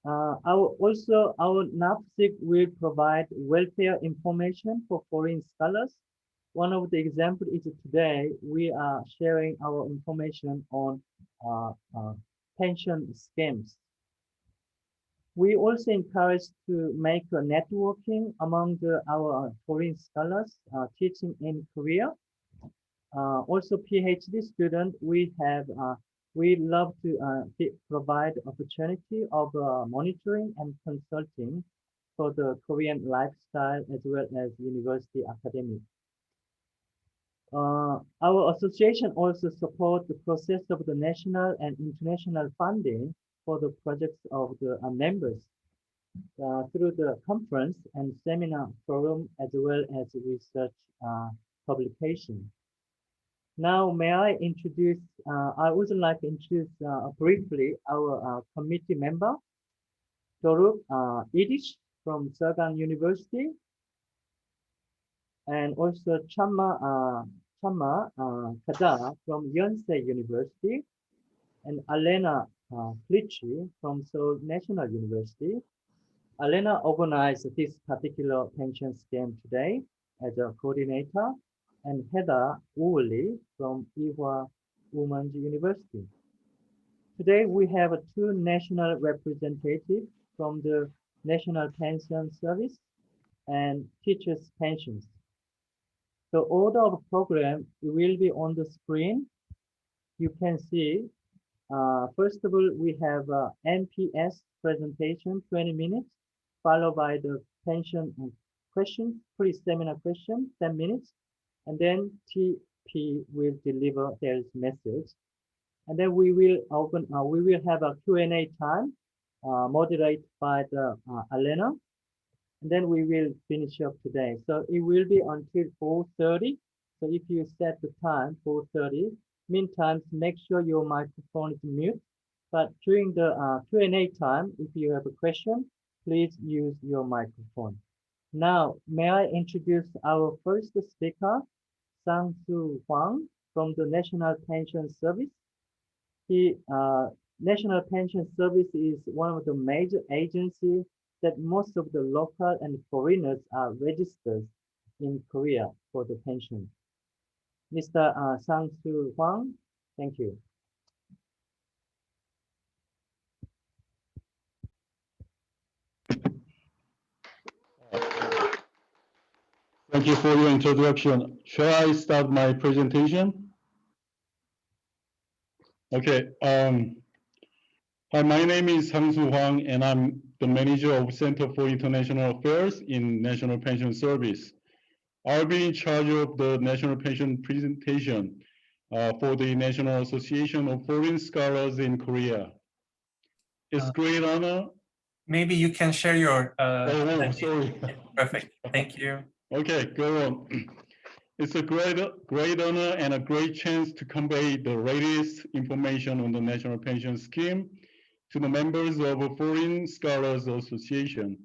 Our NAFSIK will provide welfare information for foreign scholars. One of the examples is today we are sharing our information on uh, uh, pension schemes. We also encourage to make a networking among our foreign scholars teaching in Korea. Also, PhD student, we love to provide opportunity of monitoring and consulting for the Korean lifestyle as well as university academic. Our association also supports the process of the national and international funding for the projects of the members through the conference and seminar forum as well as research publication. Now, may I would like to introduce briefly our committee member, Doruk Idish from Sagan University, and also Chamma Kada from Yonsei University, and Alena Flichi from Seoul National University. Alena organized this particular pension scheme today as a coordinator, and Heather Woolley from Ewha Women's University. Today we have two national representatives from the National Pension Service and Teachers' Pensions. The order of program will be on the screen. You can see, first of all, we have NPS presentation, 20 minutes, followed by the pension question, pre-seminar question, 10 minutes, and then TP will deliver their message. And then we will have a Q&A time, moderated by the Elena, and then we will finish up today. So it will be until 4:30. So if you set the time 4:30, meantime, make sure your microphone is mute. But during the Q&A time, if you have a question, please use your microphone. Now, may I introduce our first speaker, Sang-Soo Hwang from the National Pension Service. The National Pension Service is one of the major agencies that most of the local and foreigners are registered in Korea for the pension. Mr. Sang-Soo Hwang, thank you. Thank you for your introduction. Shall I start my presentation? Okay. Hi, my name is Sang-Soo Hwang, and I'm the manager of Center for International Affairs in National Pension Service. I'll be in charge of the national pension presentation for the National Association of Foreign Scholars in Korea. It's great honor. Maybe you can share your. Sorry. Perfect. Thank you. Okay, go on. It's a great honor and a great chance to convey the latest information on the National Pension Scheme to the members of a Foreign Scholars Association.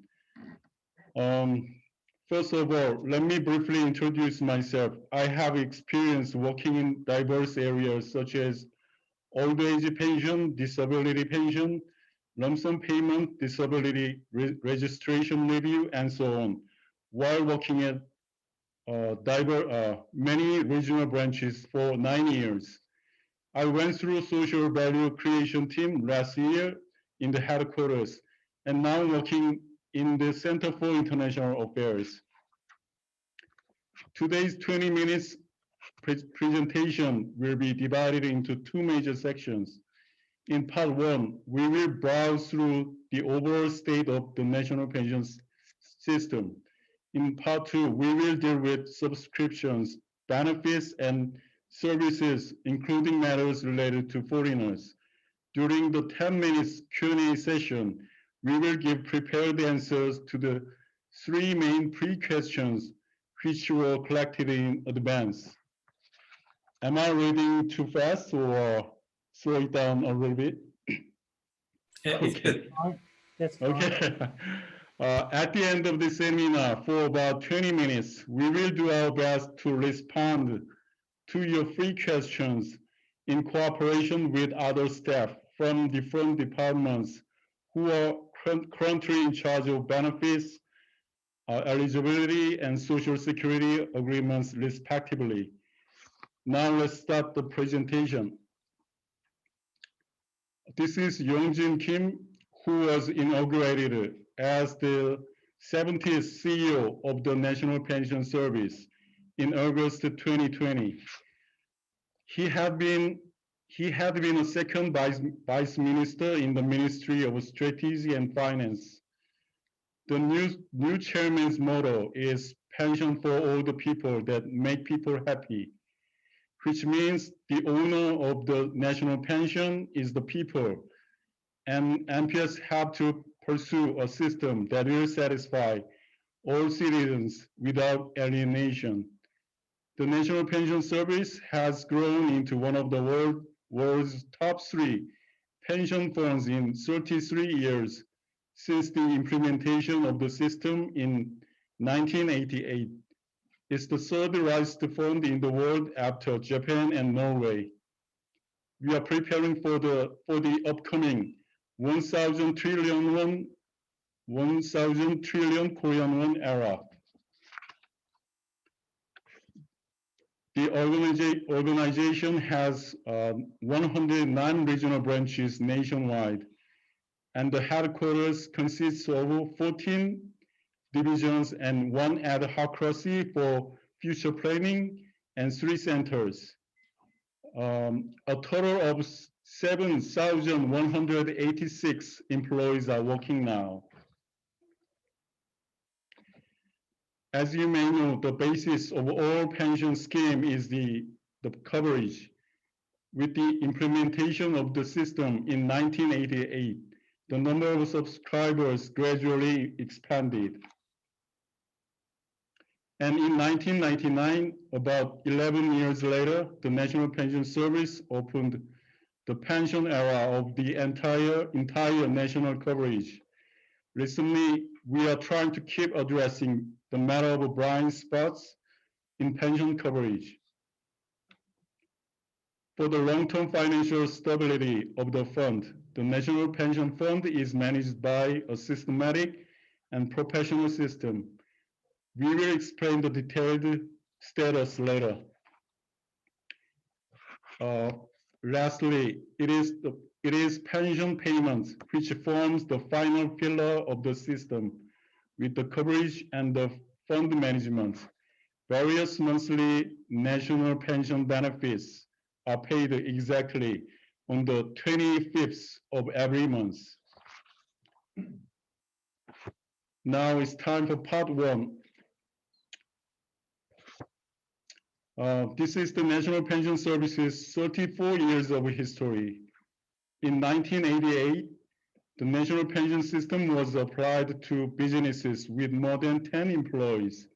First of all, let me briefly introduce myself. I have experience working in diverse areas such as old age pension, disability pension, lump sum payment, disability registration review, and so on, while working at many regional branches for 9 years. I went through social value creation team last year in the headquarters, and now working in the Center for International Affairs. Today's 20 minutes presentation will be divided into two major sections. In part one, we will browse through the overall state of the national pension system. In part two, we will deal with subscriptions, benefits, and services, including matters related to foreigners. During the 10 minutes Q&A session, we will give prepared answers to the three main pre-questions which were collected in advance. Am I reading too fast or slow it down a little bit? Yeah, it's good. Okay. At the end of the seminar, for about 20 minutes, we will do our best to respond to your free questions in cooperation with other staff from different departments who are currently in charge of benefits, eligibility, and social security agreements, respectively. Now let's start the presentation. This is Jung Kim, who was inaugurated as the 70th CEO of the National Pension Service in August 2020. He had been a second vice minister in the Ministry of Strategy and Finance. The new chairman's motto is pension for all the people that make people happy, which means the owner of the national pension is the people, and MPS have to pursue a system that will satisfy all citizens without alienation. The National Pension Service has grown into one of the world's top 3 pension funds in 33 years since the implementation of the system in 1988. It's the third largest fund in the world after Japan and Norway. We are preparing for the upcoming 1,000 trillion Korean won era. The organization has 109 regional branches nationwide, and the headquarters consists of 14 divisions and 1 advocacy for future planning and 3 centers. A total of 7,186 employees are working now. As you may know, the basis of all pension scheme is the coverage. With the implementation of the system in 1988, the number of subscribers gradually expanded. And in 1999, about 11 years later, the National Pension Service opened the pension era of the entire national coverage. Recently, we are trying to keep addressing the matter of blind spots in pension coverage. For the long-term financial stability of the fund, the National Pension Fund is managed by a systematic and professional system. We will explain the detailed status later. Lastly, it is pension payments which forms the final pillar of the system, with the coverage and the fund management. Various monthly national pension benefits are paid exactly on the 25th of every month. Now it's time for part 1. This is the National Pension Service's 34 years of history. In 1988, the national pension system was applied to businesses with more than 10 employees.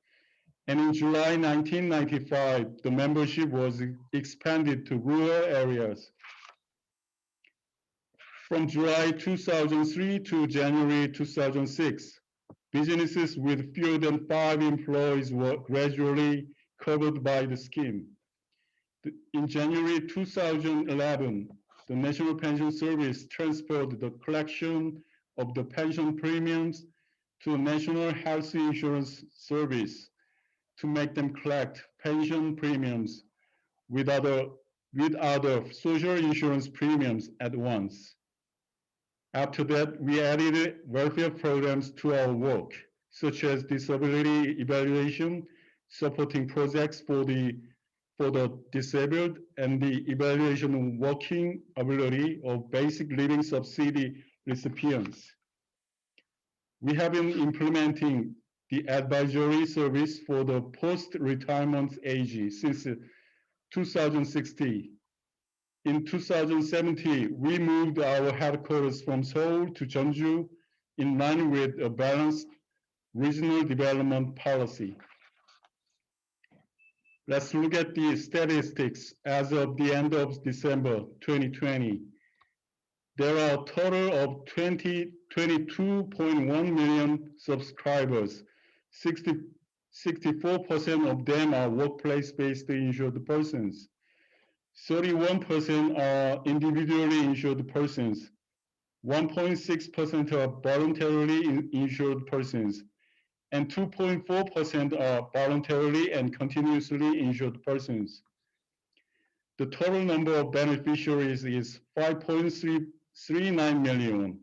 And in July 1995, the membership was expanded to rural areas. From July 2003 to January 2006, businesses with fewer than 5 employees were gradually covered by the scheme. In January 2011, the National Pension Service transferred the collection of the pension premiums to the National Health Insurance Service to make them collect pension premiums with other social insurance premiums at once. After that, we added welfare programs to our work, such as disability evaluation, supporting projects for the disabled, and the evaluation of working ability of basic living subsidy recipients. We have been implementing the advisory service for the post-retirement age since 2016. In 2017, we moved our headquarters from Seoul to Jeonju in line with a balanced regional development policy. Let's look at the statistics as of the end of December 2020. There are a total of 22.1 million subscribers. 64% of them are workplace-based insured persons. 31% are individually insured persons, 1.6% are voluntarily insured persons, and 2.4% are voluntarily and continuously insured persons. The total number of beneficiaries is 5.39 million,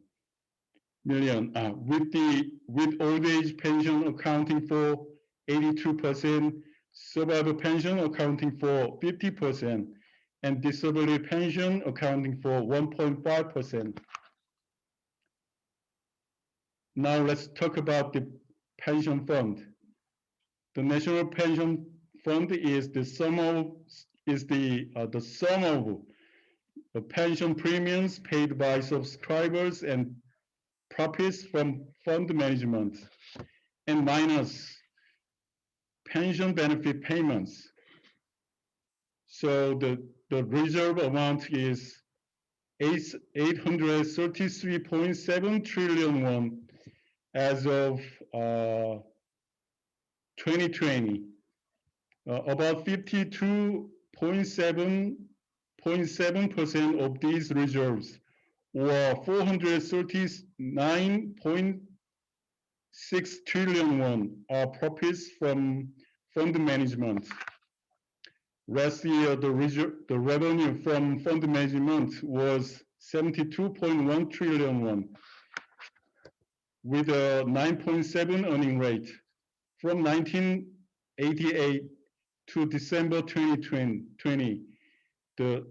with old age pension accounting for 82%, survivor pension accounting for 50%, and disability pension accounting for 1.5%. Now let's talk about the pension fund. The National Pension Fund is the sum of the pension premiums paid by subscribers and profits from fund management, and minus pension benefit payments. So the reserve amount is 833.7 trillion won as of 2020. About 52.7% of these reserves, or 439.6 trillion won, are profits from fund management. Last year, the revenue from fund management was 72.1 trillion won, with a 9.7 earning rate. From 1988 to December 2020, the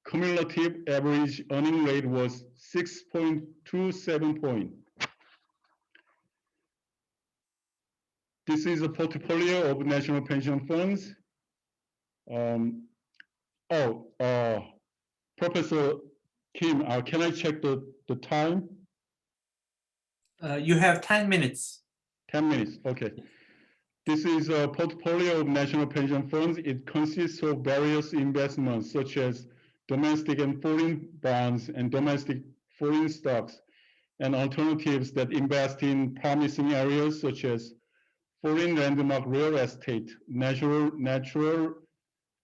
cumulative average earning rate was 6.27 point. This is a portfolio of national pension funds. Professor Kim, can I check the time? You have 10 minutes. 10 minutes, okay. This is a portfolio of national pension funds. It consists of various investments such as domestic and foreign bonds and domestic foreign stocks, and alternatives that invest in promising areas such as foreign landmark real estate, natural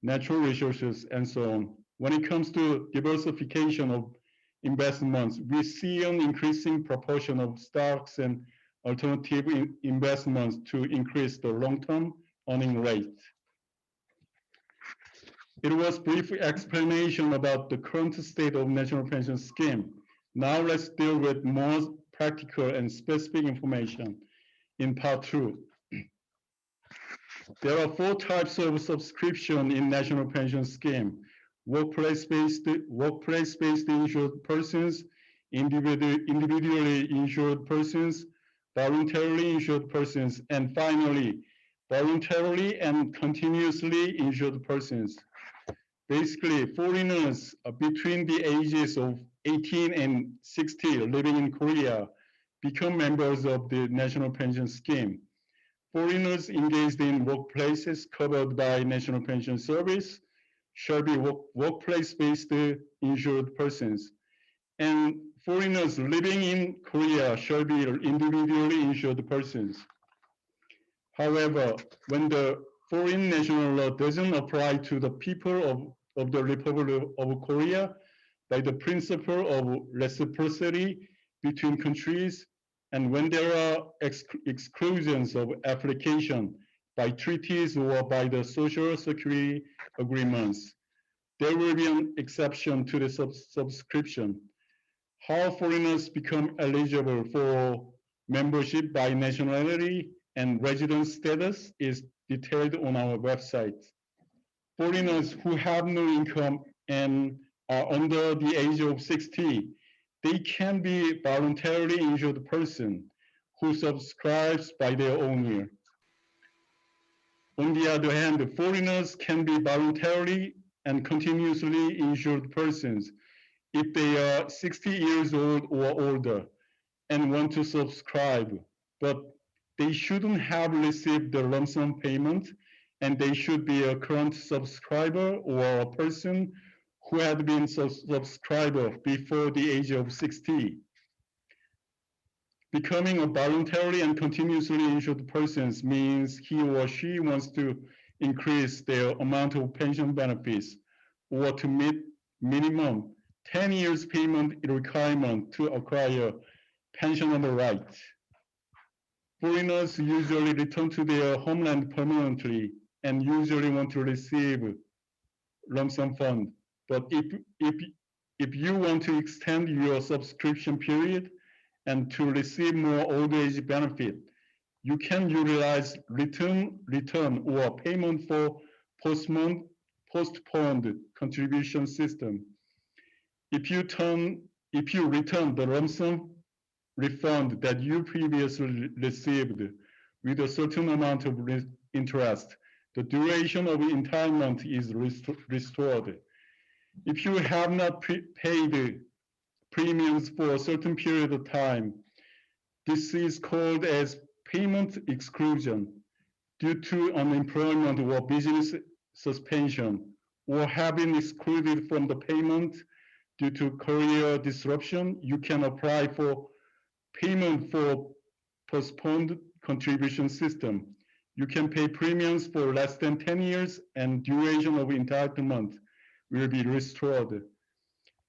resources, and so on. When it comes to diversification of investments, we see an increasing proportion of stocks and alternative investments to increase the long-term earning rate. It was a brief explanation about the current state of national pension scheme. Now let's deal with more practical and specific information in part 2. There are 4 types of subscription in national pension scheme: workplace-based insured persons, individually insured persons, voluntarily insured persons, and finally, voluntarily and continuously insured persons. Basically, foreigners between the ages of 18 and 60 living in Korea become members of the national pension scheme. Foreigners engaged in workplaces covered by National Pension Service shall be workplace-based insured persons, and foreigners living in Korea shall be individually insured persons. However, when the foreign national law doesn't apply to the people of the Republic of Korea by the principle of reciprocity between countries, and when there are exclusions of application by treaties or by the social security agreements, there will be an exception to the subscription. How foreigners become eligible for membership by nationality and residence status is detailed on our website. Foreigners who have no income and are under the age of 60, they can be voluntarily insured person who subscribes by their own will. On the other hand, foreigners can be voluntarily and continuously insured persons if they are 60 years old or older and want to subscribe, but they shouldn't have received the lump sum payment, and they should be a current subscriber or a person who had been subscriber before the age of 60. Becoming a voluntarily and continuously insured person means he or she wants to increase their amount of pension benefits or to meet minimum 10 years payment requirement to acquire pensionable rights. Foreigners usually return to their homeland permanently and usually want to receive lump sum fund. But if you want to extend your subscription period and to receive more old age benefit, you can utilize return or payment for postponed contribution system. If you return the lump sum refund that you previously received with a certain amount of interest, the duration of entitlement is restored. If you have not paid premiums for a certain period of time, this is called as payment exclusion due to unemployment or business suspension, or having excluded from the payment due to career disruption. You can apply for payment for postponed contribution system. You can pay premiums for less than 10 years and duration of entitlement will be restored.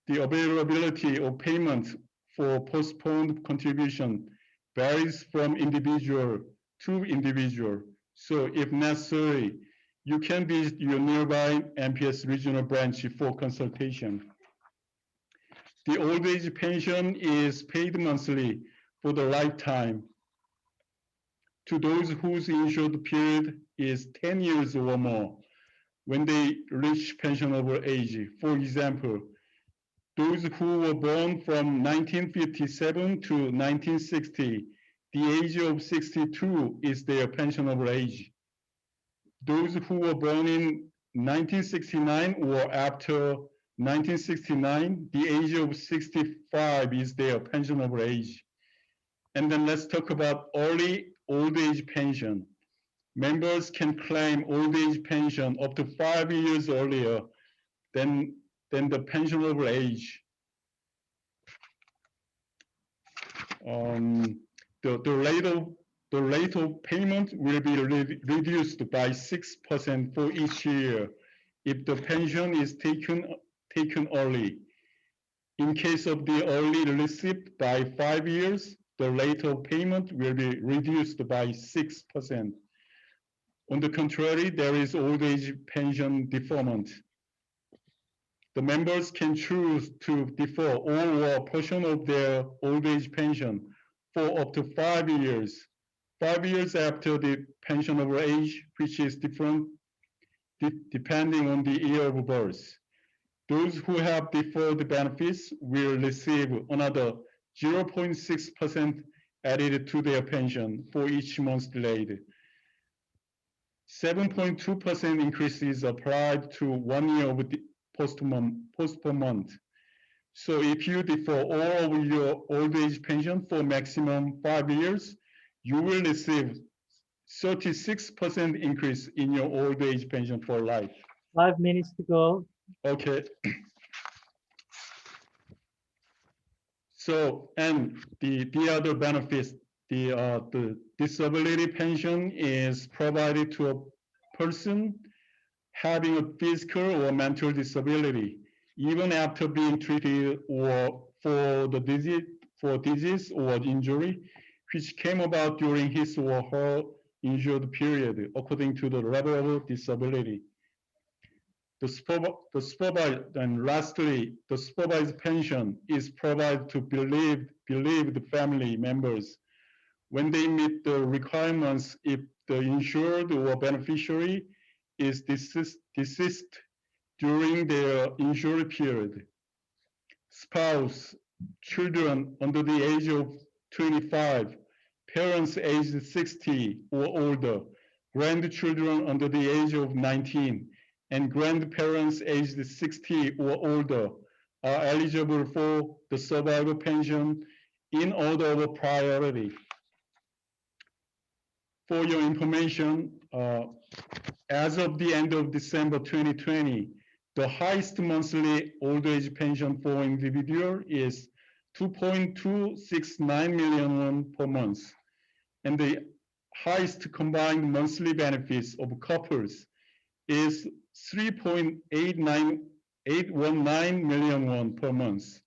The availability of payment for postponed contribution varies from individual to individual. So if necessary, you can visit your nearby MPS regional branch for consultation. The old age pension is paid monthly for the lifetime to those whose insured period is 10 years or more when they reach pensionable age. For example, those who were born from 1957 to 1960, the age of 62 is their pensionable age. Those who were born in 1969 or after 1969, the age of 65 is their pensionable age. And then let's talk about early old age pension. Members can claim old age pension up to 5 years earlier than the pensionable age. The rate of payment will be reduced by 6% for each year if the pension is taken early. In case of the early receipt by 5 years, the rate of payment will be reduced by 6%. On the contrary, there is old age pension deferment. The members can choose to defer all or a portion of their old age pension for up to 5 years. 5 years after the pensionable age, which is different depending on the year of birth. Those who have deferred benefits will receive another 0.6% added to their pension for each month delayed. 7.2% increase is applied to 1 year of the postponement. So if you defer all of your old age pension for maximum 5 years, you will receive 36% increase in your old age pension for life. 5 minutes to go. Okay. So, and the other benefits, the disability pension is provided to a person having a physical or mental disability, even after being treated or for disease or injury, which came about during his or her injured period, according to the level of disability. And lastly, the supervised pension is provided to bereaved family members when they meet the requirements if the insured or beneficiary is deceased during their injury period. Spouse, children under the age of 25, parents aged 60 or older, grandchildren under the age of 19, and grandparents aged 60 or older are eligible for the survival pension in order of priority. For your information, as of the end of December 2020, the highest monthly old age pension for individual is 2.269 million won per month, and the highest combined monthly benefits of couples is 3.898 819 million won per month.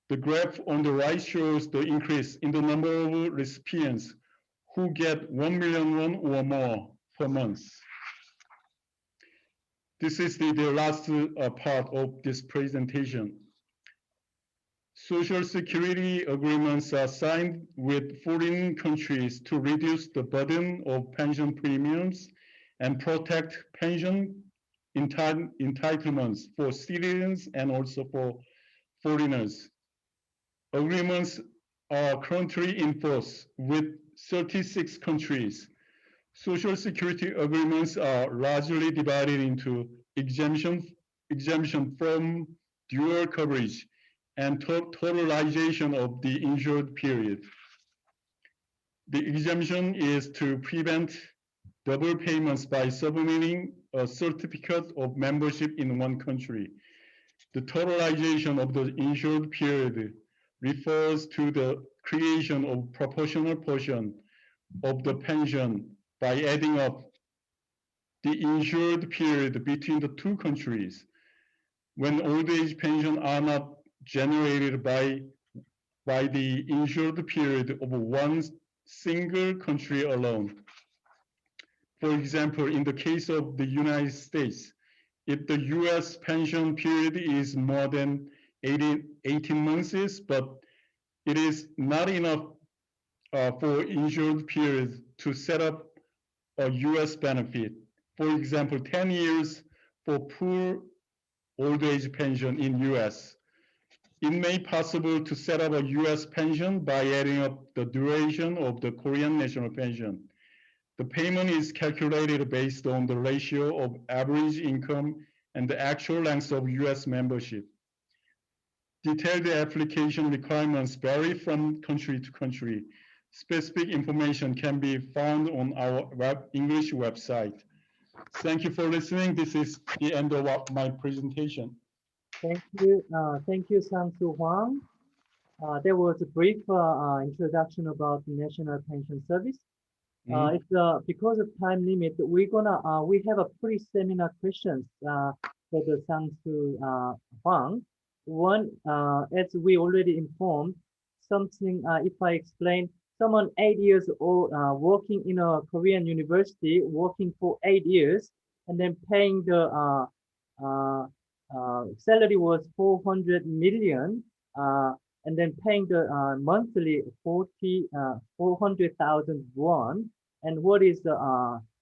The graph on the right shows the increase in the number of recipients who get 1 million won or more per month. This is the last part of this presentation. Social security agreements are signed with foreign countries to reduce the burden of pension premiums and protect pension entitlements for citizens and also for foreigners. Agreements are currently in force with 36 countries. Social security agreements are largely divided into exemption from dual coverage and totalization of the insured period. The exemption is to prevent double payments by submitting a certificate of membership in one country. The totalization of the insured period refers to the creation of proportional portion of the pension by adding up the insured period between the two countries when old age pension are not generated by the insured period of one single country alone. For example, in the case of the United States, if the US pension period is more than 18 months, but it is not enough for insured periods to set up a US benefit. For example, 10 years for poor old age pension in US. It may be possible to set up a US pension by adding up the duration of the Korean national pension. The payment is calculated based on the ratio of average income and the actual length of US membership. Detailed application requirements vary from country to country. Specific information can be found on our English website. Thank you for listening. This is the end of my presentation. Thank you, Sang-Soo Hwang. There was a brief introduction about the National Pension Service. It's because of time limit, we have a pre-seminar questions for the Sang-Soo Hwang. One, as we already informed, something. If I explain, someone 8 years old working in a Korean university, working for 8 years, and then paying the salary was 400 million, and then paying the monthly 400,000 won. And what is the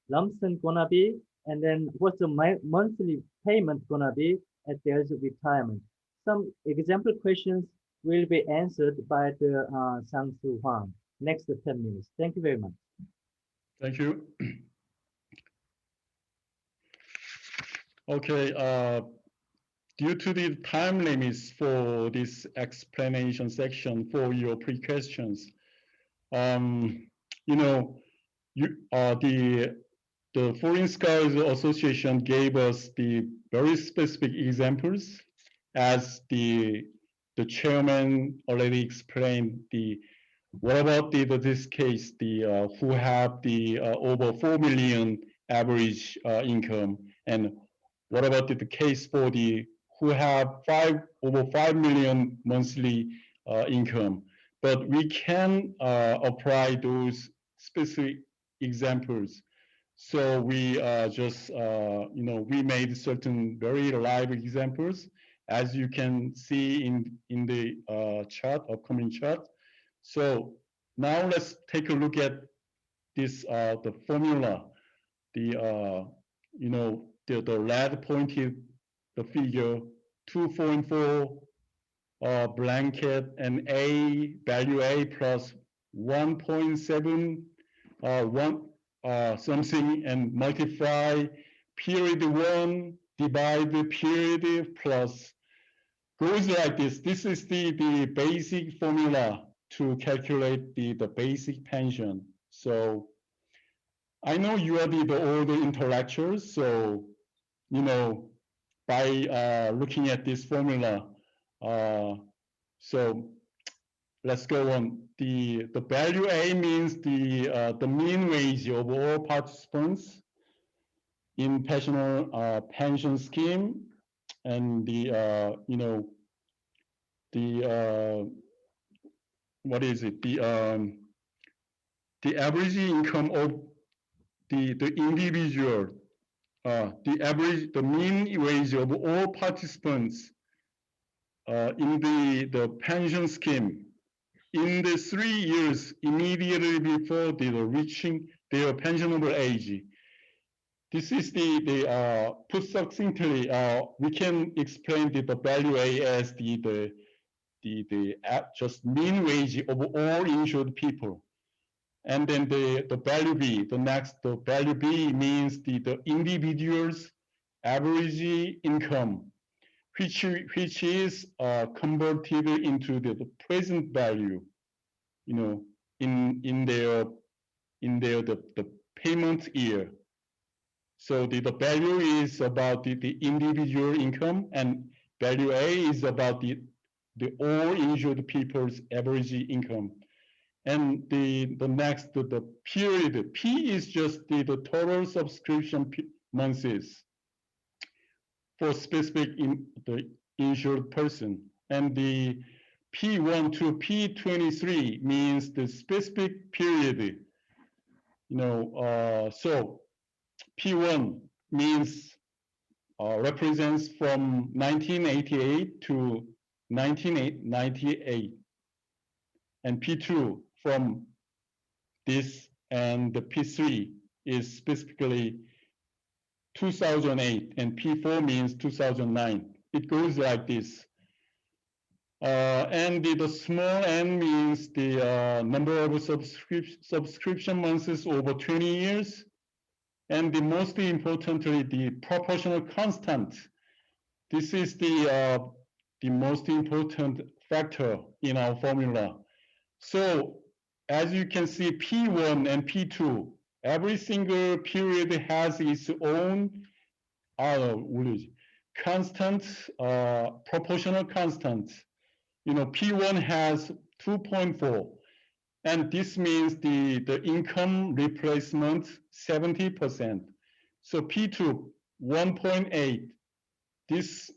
lump sum gonna be? And then what's the monthly payment gonna be at their retirement? Some example questions will be answered by the Sang-Soo Hwang. Next 10 minutes. Thank you very much. Thank you. Okay, due to the time limits for this explanation section for your pre-questions, the Foreign Scholars Association gave us the very specific examples, as the chairman already explained. What about this case, who have the over 4 million average income, and what about the case for the who have over 5 million monthly income? But we can apply those specific examples. So we we made certain very live examples, as you can see in the upcoming chart. So now let's take a look at this the formula. The red pointed the figure 2.4 blanket and value A plus 1.7 something, and multiply period 1 divide the period plus, goes like this. This is the basic formula to calculate the basic pension. So I know you are the older intellectuals, so by looking at this formula, so let's go on. The value A means the mean wage of all participants in pension scheme, and the the what is it? The average income of the individual, the mean wage of all participants in the pension scheme in the 3 years immediately before the reaching their pensionable age. This is put succinctly, we can explain the value A as the just mean wage of all insured people. And then the value B, the value B means the individual's average income, which is converted into the present value, in their the payment year. So the value is about the individual income, and value A is about the all insured people's average income. And the next, the period, P is just the total subscription months for specific the insured person. And the P1 to P23 means the specific period. So P1 means represents from 1988 to 1998, and P2 from this, and the P3 is specifically 2008, and P4 means 2009. It goes like this. And the small n means the number of subscription months over 20 years. And the most importantly, the proportional constant. This is the most important factor in our formula. So as you can see, P1 and P2, every single period has its own constant, proportional constant. P1 has 2.4, and this means the income replacement 70%. So P2, 1.8, this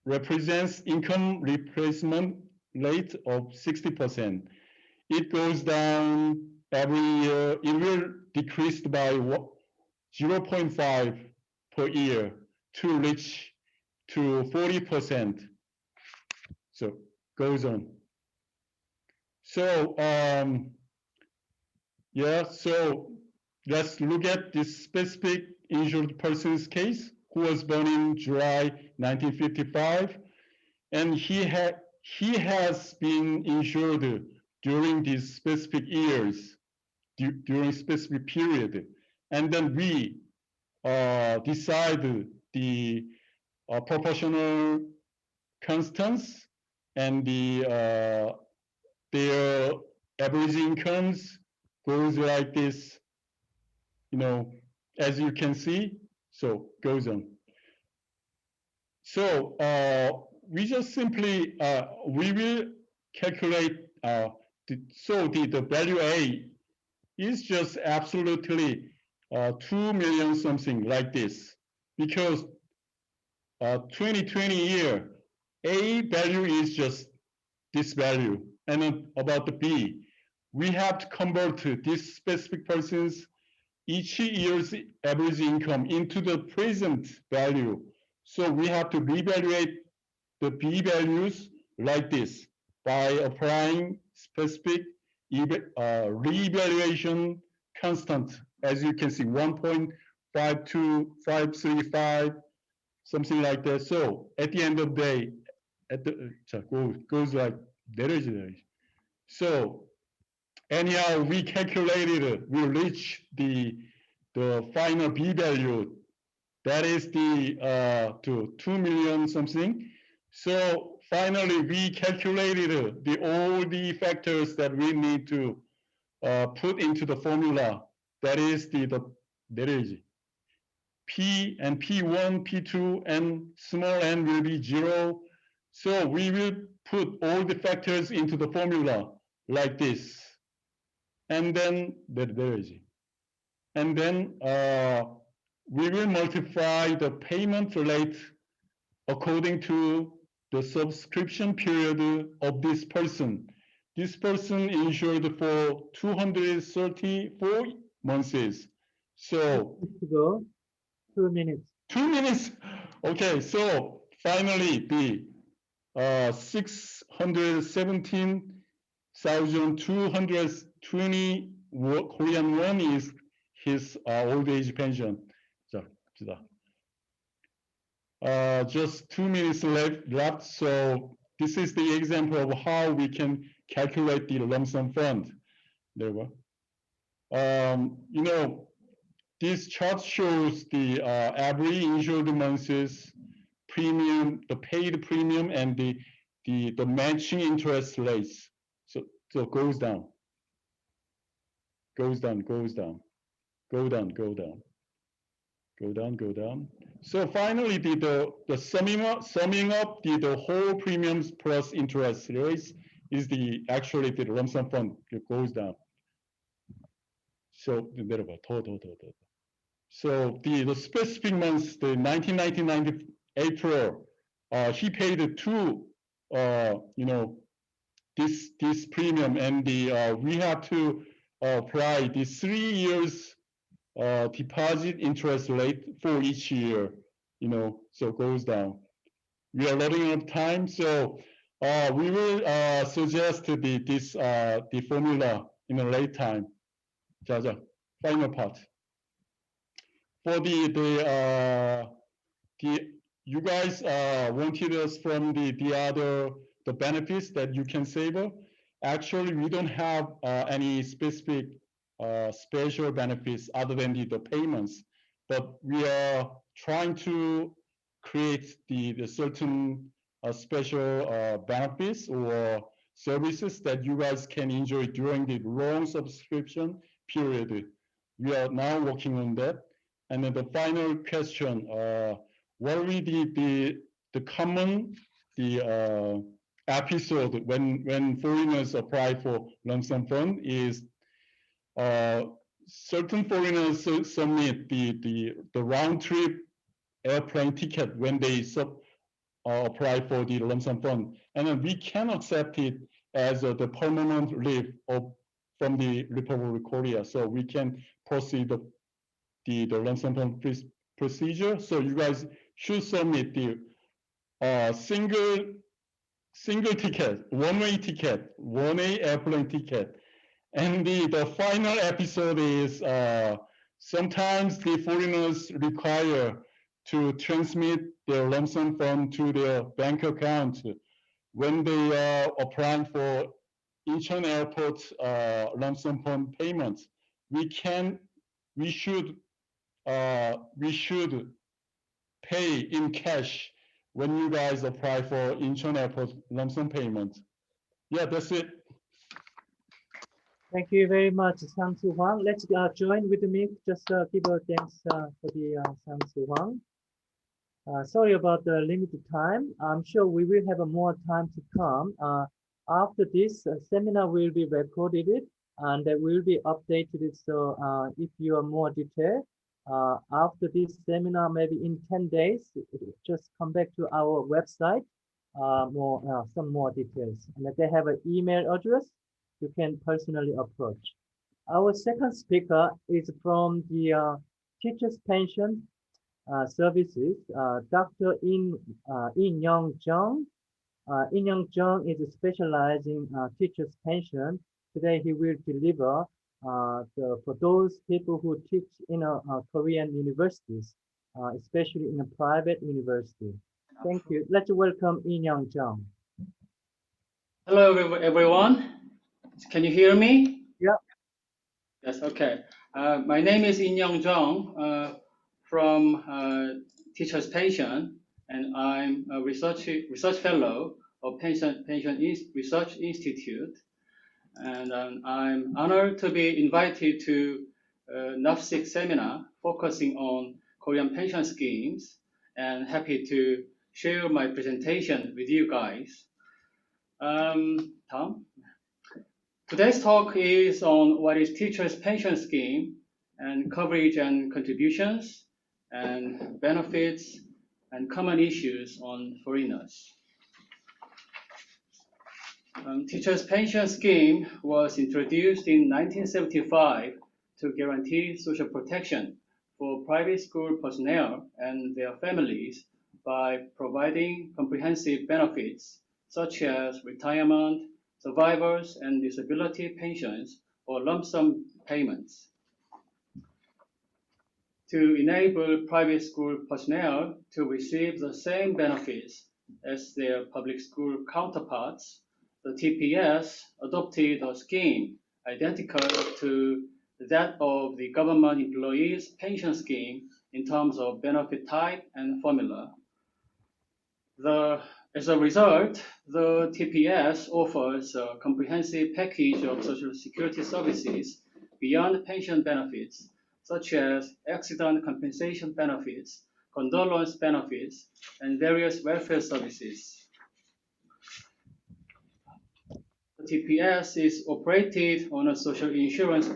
represents income replacement rate of 60%. It goes down every year. It will decrease by 0.5 per year to reach to 40%. So goes on. So so let's look at this specific insured person's case, who was born in July 1955, and he has been insured during these specific years, during specific period, and then we decide the proportional constants and their average incomes goes like this, as you can see. So goes on. So we just simply we will calculate the value A is just absolutely 2 million something like this, because 2020 year A value is just this value, and then about the B, we have to convert this specific person's each year's average income into the present value. So we have to reevaluate the B values like this by applying specific reevaluation constant. As you can see, 1.52535, something like that. So at the end of the day, goes like that. So anyhow, we calculated, we reached the final B value. That is to 2 million something. So finally, we calculated all the factors that we need to put into the formula. That is that is P and P1, P2, and small n will be 0. So we will put all the factors into the formula like this. And then there is. And then we will multiply the payment rate according to the subscription period of this person. This person insured for 234 months. So To go, 2 minutes. 2 minutes. Okay, so finally the 617,220 Korean won is his old age pension. 자, 봅시다. Just 2 minutes left. So this is the example of how we can calculate the lump sum fund. There we go. You know, this chart shows the every insured month's premium, the paid premium, and the matching interest rates. So it goes down, goes down, goes down, go down, go down, go down, go down. So finally, the summing up the whole premiums plus interest rates is actually the lump sum fund. It goes down. So 내려봐, 더. So the specific months, the 1990 April, he paid two, you know, this premium, and we have to apply the 3 years deposit interest rate for each year, you know, so it goes down. We are running out of time, so we will suggest the formula in a late time. 자, final part. For you guys wanted us from the benefits that you can save. Actually, we don't have any specific special benefits other than the payments, but we are trying to create the certain special benefits or services that you guys can enjoy during the long subscription period. We are now working on that. And then the final question, what will be the common episode when foreigners apply for lump sum fund is certain foreigners submit the round trip airplane ticket when they apply for the lump sum fund, and then we can accept it as the permanent leave from the Republic of Korea, so we can proceed the lump sum fund procedure. So you guys should submit the single ticket, one-way ticket, one-way airplane ticket. And the final episode is sometimes the foreigners require to transmit their lump sum fund to their bank account when they are applying for Incheon Airport lump sum fund payments. We should pay in cash when you guys apply for Incheon Airport lump sum payment. Yeah, that's it. Thank you very much, Sang-Soo Hwang. Let's join with me. Just give a thanks for the Sang-Soo Hwang. Sorry about the limited time. I'm sure we will have more time to come. After this seminar will be recorded and it will be updated. So if you are more detailed, after this seminar, maybe in 10 days, just come back to our website, some more details. And if they have an email address, you can personally approach. Our second speaker is from the Teachers Pension Services, Dr. In-Young Jung. In-Young Jung is specialized in teachers' pension. Today he will deliver for those people who teach in Korean universities, especially in a private university. Thank you. Let's welcome In-Young Jung. Hello, everyone. Can you hear me? Yeah. Yes, okay. My name is In-Young Jung from Teachers Pension, and I'm a research fellow of Pension Research Institute. And I'm honored to be invited to NAFSIK seminar focusing on Korean pension schemes, and happy to share my presentation with you guys. Tom? Today's talk is on what is teachers' pension scheme and coverage and contributions and benefits and common issues on foreigners. Teachers' pension scheme was introduced in 1975 to guarantee social protection for private school personnel and their families by providing comprehensive benefits such as retirement, survivors and disability pensions or lump sum payments. To enable private school personnel to receive the same benefits as their public school counterparts, the TPS adopted a scheme identical to that of the government employees' pension scheme in terms of benefit type and formula. As a result, the TPS offers a comprehensive package of Social Security services beyond pension benefits, such as accident compensation benefits, condolence benefits, and various welfare services. The TPS is operated on a social insurance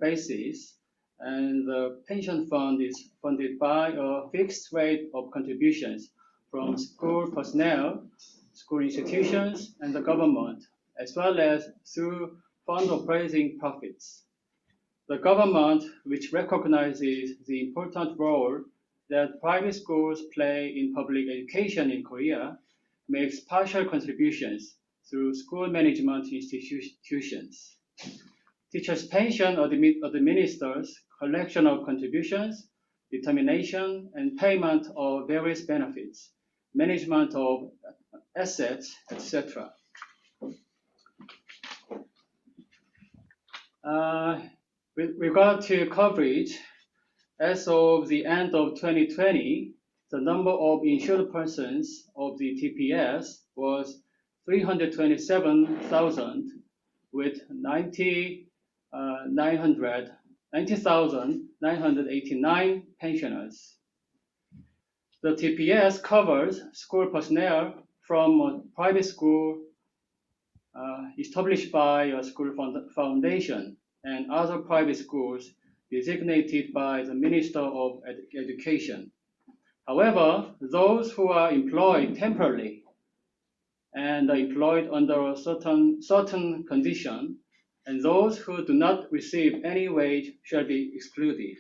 basis, and the pension fund is funded by a fixed rate of contributions from school personnel, school institutions, and the government, as well as through fund operating profits. The government, which recognizes the important role that private schools play in public education in Korea, makes partial contributions through school management institutions. Teachers' pension administers collection of contributions, determination and payment of various benefits, management of assets, etc. With regard to coverage, as of the end of 2020, the number of insured persons of the TPS was 327,000, with 90,989 pensioners. The TPS covers school personnel from a private school established by a school foundation and other private schools designated by the Minister of Education. However, those who are employed temporarily and are employed under a certain condition, and those who do not receive any wage shall be excluded.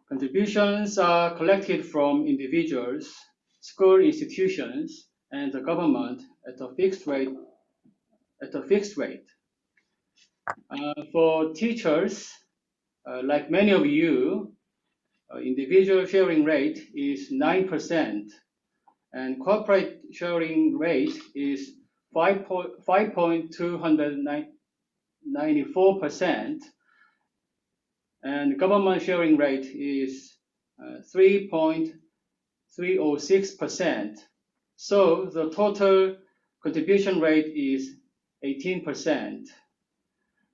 Contributions are collected from individuals, school institutions, and the government at a fixed rate. For teachers, like many of you, individual sharing rate is 9%, and corporate sharing rate is 5.294%, and government sharing rate is 3.306%. So the total contribution rate is 18%.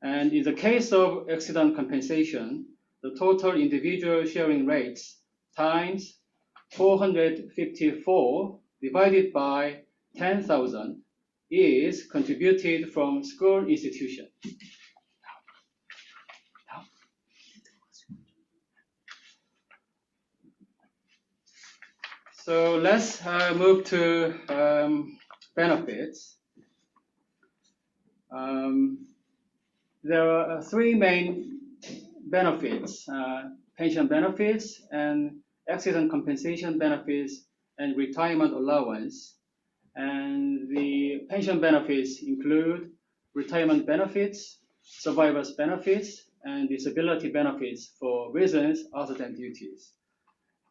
And in the case of accident compensation, the total individual sharing rates times 454 divided by 10,000 is contributed from school institution. So let's move to benefits. There are three main benefits: pension benefits and accident compensation benefits and retirement allowance. And the pension benefits include retirement benefits, survivors benefits, and disability benefits for reasons other than duties.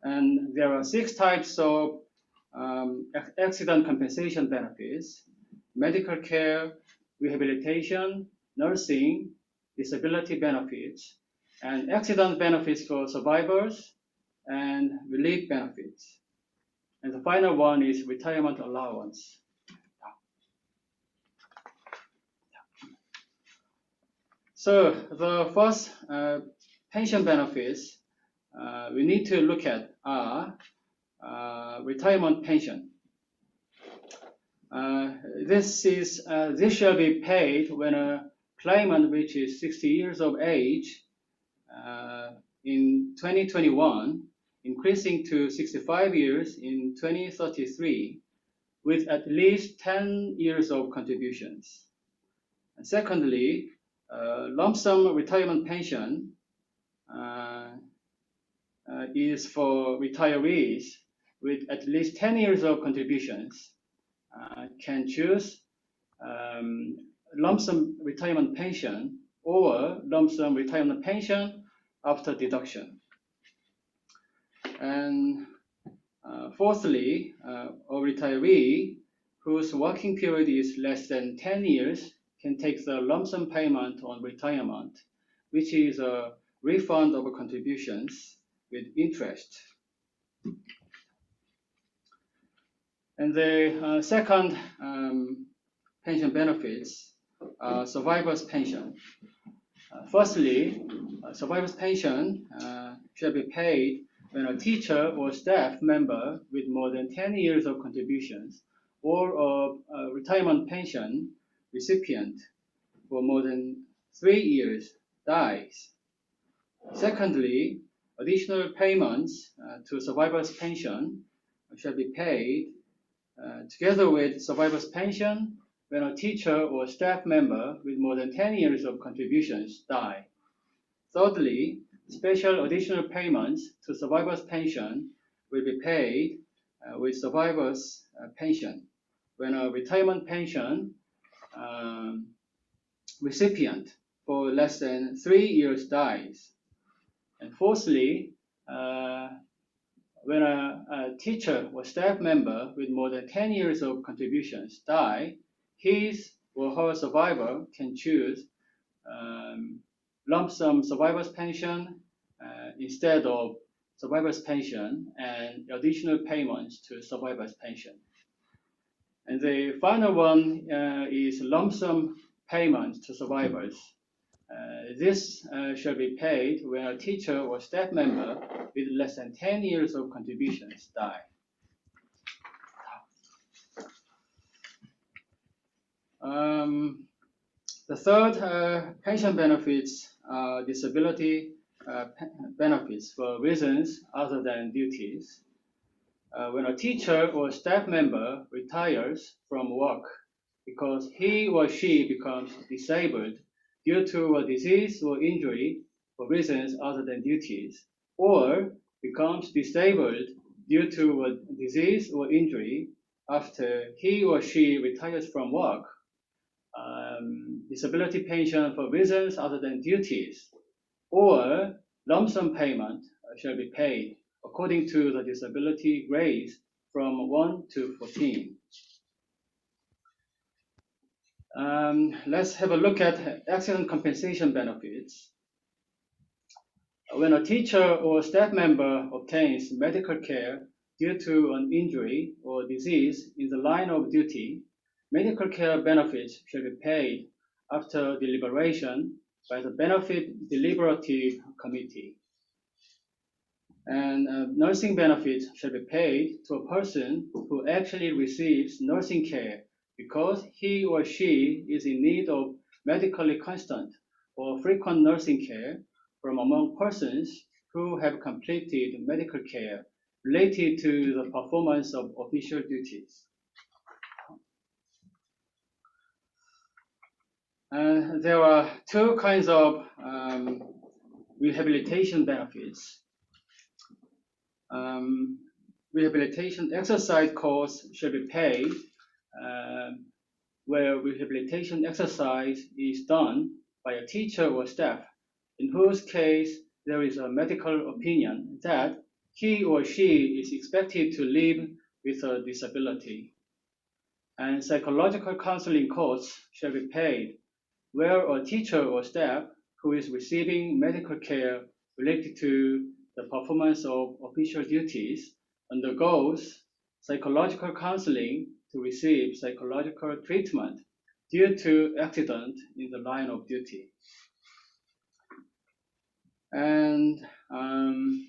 And there are 6 types of accident compensation benefits: medical care, rehabilitation, nursing, disability benefits, and accident benefits for survivors, and relief benefits. And the final one is retirement allowance. So the first pension benefits we need to look at are retirement pension. This shall be paid when a claimant reaches 60 years of age in 2021 increasing to 65 years in 2033, with at least 10 years of contributions. And secondly, lump sum retirement pension is for retirees with at least 10 years of contributions, can choose lump sum retirement pension or lump sum retirement pension after deduction. And fourthly, a retiree whose working period is less than 10 years can take the lump sum payment on retirement, which is a refund of contributions with interest. And the second pension benefits are survivor's pension. Firstly, survivor's pension shall be paid when a teacher or staff member with more than 10 years of contributions or a retirement pension recipient for more than 3 years dies. Secondly, additional payments to survivor's pension shall be paid together with survivor's pension when a teacher or staff member with more than 10 years of contributions die. Thirdly, special additional payments to survivor's pension will be paid with survivor's pension when a retirement pension recipient for less than 3 years dies. And fourthly, when a teacher or staff member with more than 10 years of contributions die, his or her survivor can choose lump sum survivor's pension instead of survivor's pension and additional payments to survivor's pension. And the final one is lump sum payment to survivors. This shall be paid when a teacher or staff member with less than 10 years of contributions die. The third pension benefits are disability benefits for reasons other than duties. When a teacher or staff member retires from work because he or she becomes disabled due to a disease or injury for reasons other than duties, or becomes disabled due to a disease or injury after he or she retires from work, disability pension for reasons other than duties, or lump sum payment shall be paid according to the disability grades from 1 to 14. Let's have a look at accident compensation benefits. When a teacher or staff member obtains medical care due to an injury or disease in the line of duty, medical care benefits shall be paid after deliberation by the Benefit Deliberative Committee. And nursing benefits shall be paid to a person who actually receives nursing care because he or she is in need of medically constant or frequent nursing care from among persons who have completed medical care related to the performance of official duties. And there are two kinds of rehabilitation benefits. Rehabilitation exercise costs shall be paid where rehabilitation exercise is done by a teacher or staff, in whose case there is a medical opinion that he or she is expected to live with a disability. And psychological counseling costs shall be paid where a teacher or staff who is receiving medical care related to the performance of official duties undergoes psychological counseling to receive psychological treatment due to accident in the line of duty. And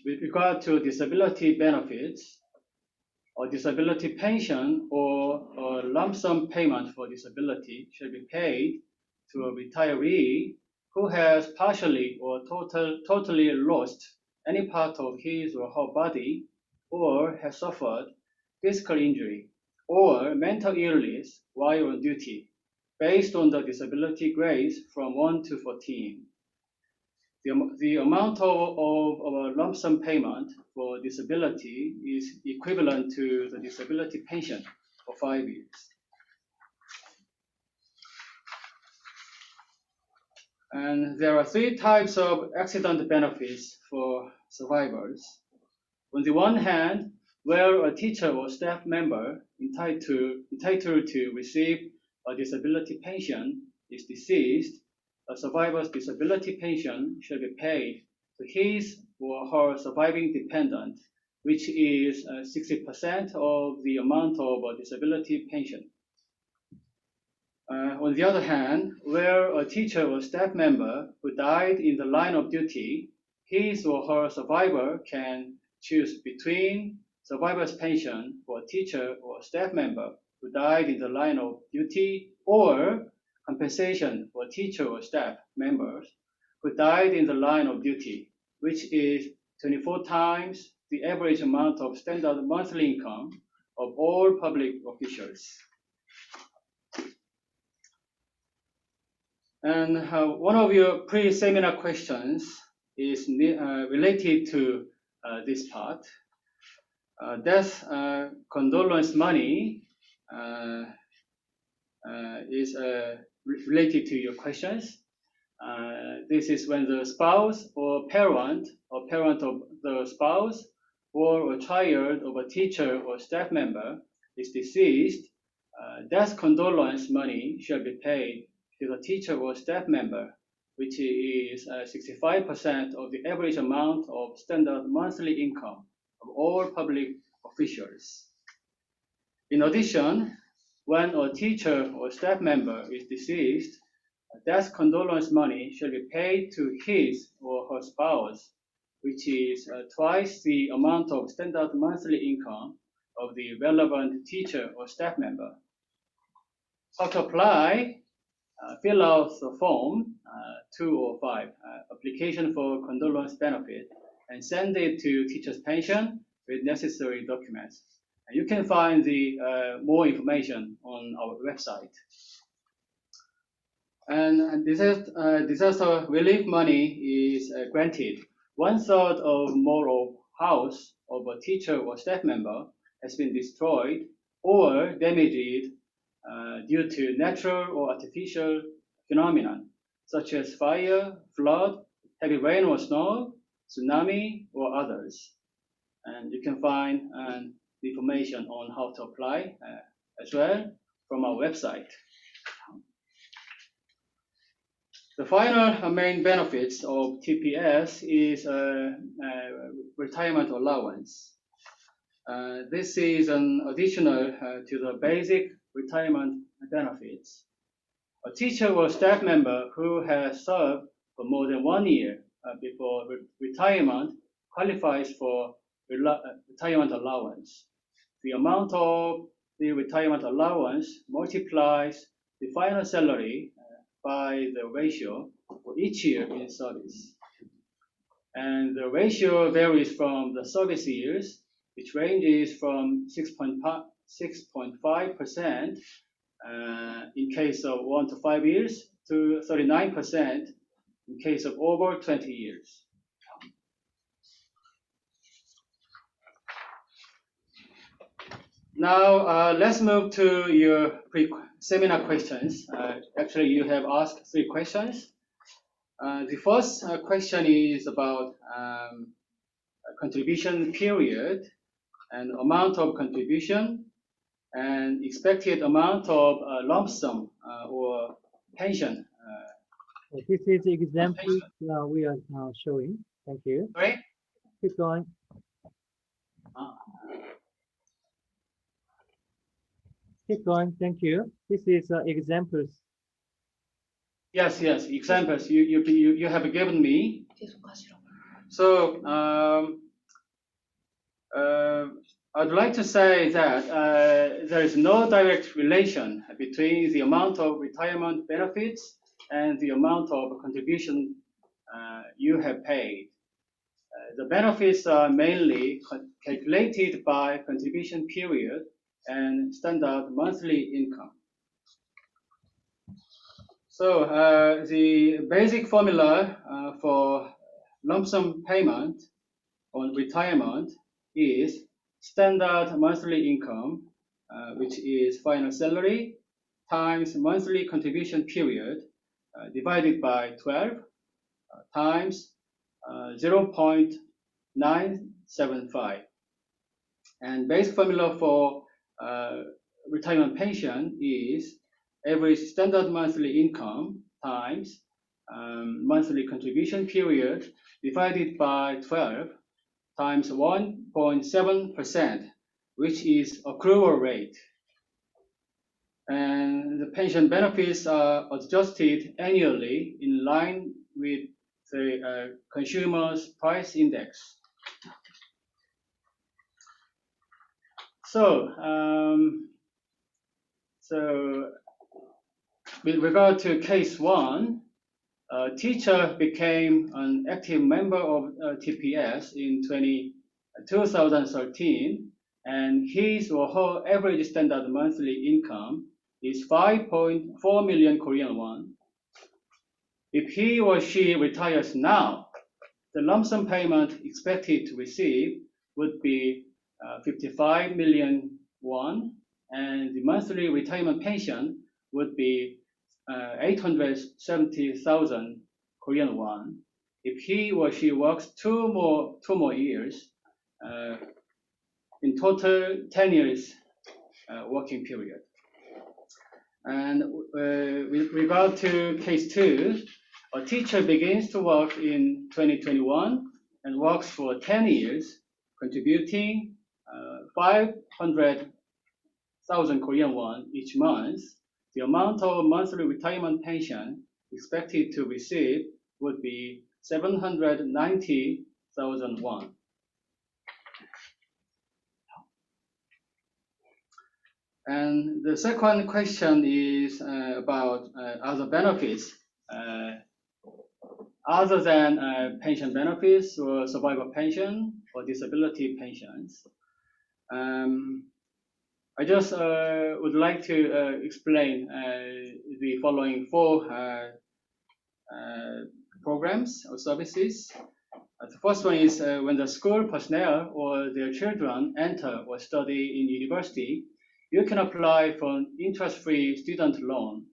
with regard to disability benefits, or disability pension or a lump sum payment for disability shall be paid to a retiree who has partially or totally lost any part of his or her body, or has suffered physical injury or mental illness while on duty, based on the disability grades from 1 to 14. The amount of a lump sum payment for disability is equivalent to the disability pension for 5 years. And there are 3 types of accident benefits for survivors. On the one hand, where a teacher or staff member entitled to receive a disability pension is deceased, a survivor's disability pension shall be paid to his or her surviving dependent, which is 60% of the amount of a disability pension. On the other hand, where a teacher or staff member who died in the line of duty, his or her survivor can choose between survivor's pension for a teacher or staff member who died in the line of duty, or compensation for teacher or staff members who died in the line of duty, which is 24 times the average amount of standard monthly income of all public officials. And one of your pre-seminar questions is related to this part. Death condolence money is related to your questions. This is when the spouse or parent of the spouse or a child of a teacher or staff member is deceased. Death condolence money shall be paid to the teacher or staff member, which is 65% of the average amount of standard monthly income of all public officials. In addition, when a teacher or staff member is deceased, death condolence money shall be paid to his or her spouse, which is twice the amount of standard monthly income of the relevant teacher or staff member. How to apply? Fill out the form 205, application for condolence benefit, and send it to teacher's pension with necessary documents. And you can find the more information on our website. And disaster relief money is granted. 1/3 of more of house of a teacher or staff member has been destroyed or damaged due to natural or artificial phenomenon, such as fire, flood, heavy rain or snow, tsunami, or others. And you can find the information on how to apply as well from our website. The final main benefits of TPS is retirement allowance. This is an additional to the basic retirement benefits. A teacher or staff member who has served for more than 1 year before retirement qualifies for retirement allowance. The amount of the retirement allowance multiplies the final salary by the ratio for each year in service. And the ratio varies from the service years, which ranges from 6.5% in case of 1 to 5 years to 39% in case of over 20 years. Now, let's move to your seminar questions. Actually, you have asked 3 questions. The first question is about contribution period and amount of contribution and expected amount of lump sum or pension. This is the example we are showing. Thank you. Right? Keep going. Keep going. Thank you. This is examples. Yes, examples you have given me. So I'd like to say that there is no direct relation between the amount of retirement benefits and the amount of contribution you have paid. The benefits are mainly calculated by contribution period and standard monthly income. So the basic formula for lump sum payment on retirement is standard monthly income, which is final salary, times monthly contribution period, divided by 12, times 0.975. And basic formula for retirement pension is average standard monthly income times monthly contribution period divided by 12 times 1.7%, which is accrual rate. And the pension benefits are adjusted annually in line with the consumer's price index. So with regard to case 1, a teacher became an active member of TPS in 2013, and his or her average standard monthly income is 5.4 million Korean won. If he or she retires now, the lump sum payment expected to receive would be 55 million won, and the monthly retirement pension would be 870,000 Korean won. If he or she works two more years, in total 10 years working period. And with regard to case 2, a teacher begins to work in 2021 and works for 10 years, contributing 500,000 Korean won each month. The amount of monthly retirement pension expected to receive would be 790,000 won. And the second question is about other benefits other than pension benefits or survival pension or disability pensions. I just would like to explain the following 4 programs or services. The first one is when the school personnel or their children enter or study in university, you can apply for an interest-free student loan.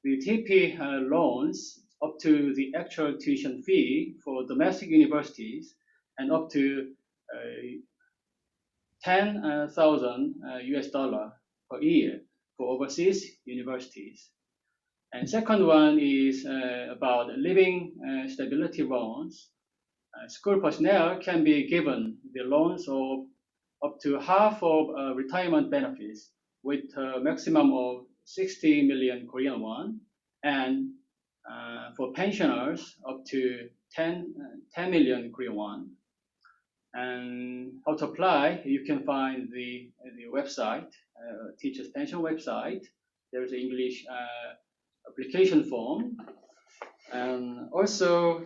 The TP loans up to the actual tuition fee for domestic universities and up to 10,000 US dollar per year for overseas universities. And second one is about living stability loans. School personnel can be given the loans of up to half of retirement benefits with a maximum of 60 million Korean won, and for pensioners up to 10 million Korean won. And how to apply, you can find the website, teacher's pension website. There's an English application form. And also,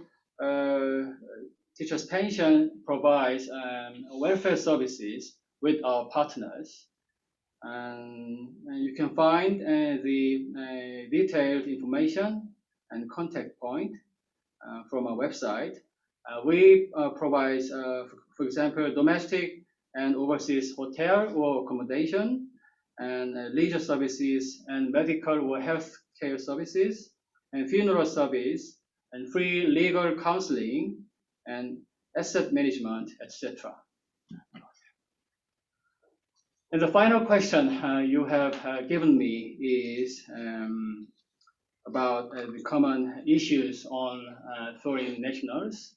teacher's pension provides welfare services with our partners. And you can find the detailed information and contact point from our website. We provide, for example, domestic and overseas hotel or accommodation, and leisure services, and medical or health care services, and funeral service, and free legal counseling, and asset management, etc. And the final question you have given me is about the common issues on foreign nationals.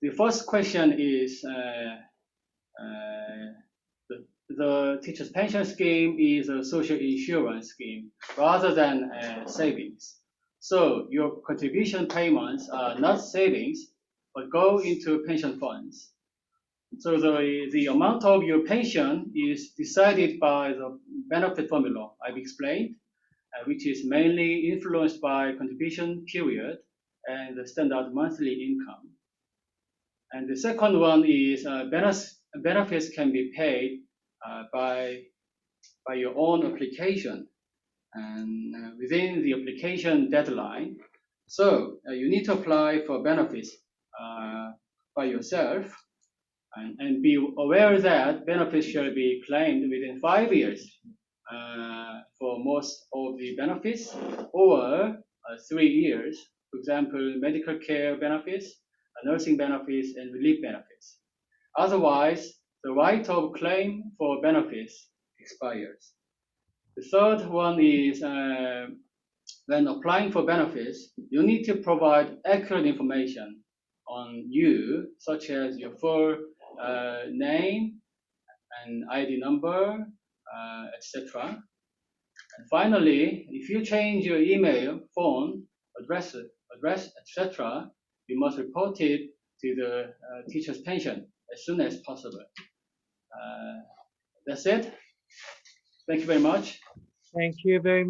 The first question is the teacher's pension scheme is a social insurance scheme rather than savings. So your contribution payments are not savings, but go into pension funds. So the amount of your pension is decided by the benefit formula I've explained, which is mainly influenced by contribution period and the standard monthly income. And the second one is benefits can be paid by your own application and within the application deadline. So you need to apply for benefits by yourself and be aware that benefits shall be claimed within 5 years for most of the benefits, or 3 years, for example, medical care benefits, nursing benefits, and relief benefits. Otherwise, the right of claim for benefits expires. The third one is when applying for benefits, you need to provide accurate information on you, such as your full name and ID number, etc. And finally, if you change your email, phone, address, etc., you must report it to the teacher's pension as soon as possible. That's it. Thank you very much. Thank you very much.